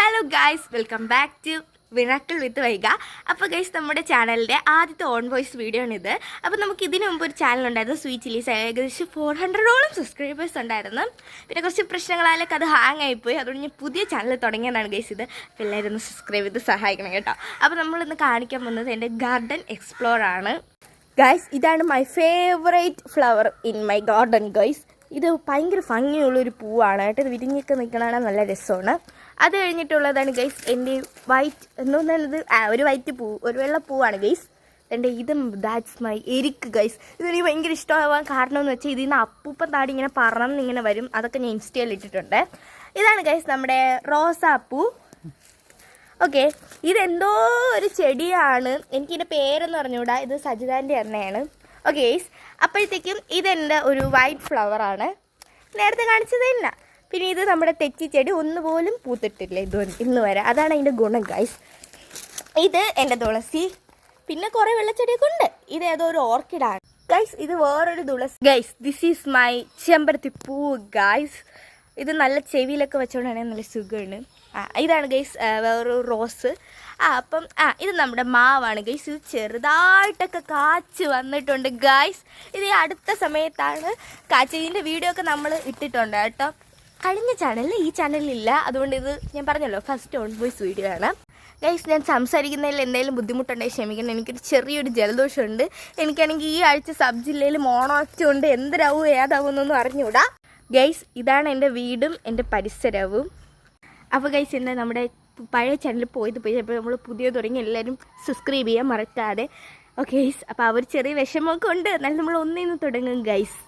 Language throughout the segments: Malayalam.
Hello guys, welcome back to വിനാക്കിൾ വിത്ത് വൈഗ. അപ്പോൾ ഗൈസ്, നമ്മുടെ ചാനലിൻ്റെ ആദ്യത്തെ ഓൺ വോയിസ് വീഡിയോ ആണിത്. അപ്പോൾ നമുക്ക് ഇതിനു മുമ്പ് ഒരു ചാനലുണ്ടായിരുന്നു, സ്വീറ്റ് ചില്ലീസ്. ഏകദേശം 400ഓളം സബ്സ്ക്രൈബേഴ്സ് ഉണ്ടായിരുന്നു. പിന്നെ കുറച്ച് പ്രശ്നങ്ങളാലൊക്കെ അത് ഹാങ് ആയിപ്പോയി. അതുകൊണ്ട് ഞാൻ പുതിയ ചാനൽ തുടങ്ങിയതാണ് ഗൈസ് ഇത്. അപ്പോൾ എല്ലാവരും ഒന്ന് സബ്സ്ക്രൈബ് ചെയ്ത് സഹായിക്കണം കേട്ടോ. അപ്പോൾ നമ്മളിന്ന് കാണിക്കാൻ പോകുന്നത് എൻ്റെ ഗാർഡൻ എക്സ്പ്ലോർ ആണ് ഗൈസ്. ഇതാണ് my favourite flower in my garden guys. ഇത് ഭയങ്കര ഭംഗിയുള്ളൊരു പൂവാണ് കേട്ടോ. ഇത് വിരിഞ്ഞൊക്കെ നിൽക്കണതാണ്, നല്ല രസമാണ്. അത് കഴിഞ്ഞിട്ടുള്ളതാണ് ഗൈസ് എൻ്റെ വൈറ്റ് എന്തോന്നാണിത്, ഒരു വൈറ്റ് പൂ, ഒരു വെള്ള പൂവാണ് ഗൈസ്. എൻ്റെ ഇതും ദാറ്റ്സ് മൈ എരിക്ക് ഗൈസ്. ഇതെനിക്ക് ഭയങ്കര ഇഷ്ടമാവാൻ കാരണം എന്ന് വെച്ചാൽ ഇതിൽ നിന്ന് അപ്പൂപ്പൻ താടി ഇങ്ങനെ പറന്നിങ്ങനെ വരും. അതൊക്കെ ഞാൻ ഇൻസ്റ്റയിൽ ഇട്ടിട്ടുണ്ട്. ഇതാണ് ഗൈസ് നമ്മുടെ റോസാപ്പൂ. ഓക്കെ, ഇതെന്തോ ഒരു ചെടിയാണ്, എനിക്കിതിൻ്റെ പേരെന്ന് പറഞ്ഞുകൂടാ. ഇത് സജിതാൻ്റെ എണ്ണയാണ്. ഓക്കെ ഗൈസ്, അപ്പോഴത്തേക്കും ഇതെൻ്റെ ഒരു വൈറ്റ് ഫ്ലവറാണ്, നേരത്തെ കാണിച്ചത് തന്നെ. പിന്നെ ഇത് നമ്മുടെ തെച്ചിച്ചെടി, ഒന്നുപോലും പൂത്തിട്ടില്ല ഇന്ന് വരെ. അതാണ് അതിൻ്റെ ഗുണം ഗൈസ്. ഇത് എൻ്റെ തുളസി, പിന്നെ കുറേ വെള്ളച്ചെടിയൊക്കെ ഉണ്ട്. ഇത് ഏതോ ഒരു ഓർക്കിഡാണ് ഗൈസ്. ഇത് വേറൊരു തുളസി ഗൈസ്. ദിസ് ഈസ് മൈ ചെമ്പരത്തി പൂ ഗൈസ്. ഇത് നല്ല ചെവിയിലൊക്കെ വെച്ചോണ്ടാണെങ്കിൽ നല്ല സുഖമാണ്. ഇതാണ് ഗൈസ് വേറൊരു റോസ്. അപ്പം ഇത് നമ്മുടെ മാവാണ് ഗൈസ്. ഇത് ചെറുതായിട്ടൊക്കെ കാച്ച് വന്നിട്ടുണ്ട് ഗൈസ്. ഇത് ഈ അടുത്ത സമയത്താണ് കാച്ച്. ഇതിൻ്റെ വീഡിയോ ഒക്കെ നമ്മൾ ഇട്ടിട്ടുണ്ട് കേട്ടോ, കഴിഞ്ഞ ചാനലിൽ. ഈ ചാനലിലില്ല. അതുകൊണ്ട് ഇത് ഞാൻ പറഞ്ഞല്ലോ, ഫസ്റ്റ് ഓൺ വോയിസ് വീഡിയോ ആണ് ഗൈസ്. ഞാൻ സംസാരിക്കുന്നതിൽ എന്തെങ്കിലും ബുദ്ധിമുട്ടുണ്ടെങ്കിൽ ക്ഷമിക്കണം. എനിക്കൊരു ചെറിയൊരു ജലദോഷമുണ്ട്. എനിക്കാണെങ്കിൽ ഈ ആഴ്ച സബ് ജില്ലയിൽ മോണോച്ചുണ്ട്. എന്തരാവും ഏതാവും എന്നൊന്നും അറിഞ്ഞൂടാ ഗൈസ്. ഇതാണ് എൻ്റെ വീടും എൻ്റെ പരിസരവും. അപ്പോൾ ഗൈസ്, എന്താ നമ്മുടെ പഴയ ചാനലിൽ പോയി അപ്പോൾ നമ്മൾ പുതിയ തുടങ്ങി. എല്ലാവരും സബ്സ്ക്രൈബ് ചെയ്യാൻ മറക്കാതെ. ഓക്കെ ഗൈസ്, അപ്പോൾ അവർ ചെറിയ വിഷമമൊക്കെ ഉണ്ട്, എന്നാലും നമ്മൾ ഒന്നിന്ന് തുടങ്ങും ഗൈസ്.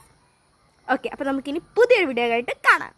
ഓക്കെ, അപ്പോൾ നമുക്കിനി പുതിയൊരു വീഡിയോ ആയിട്ട് കാണാം.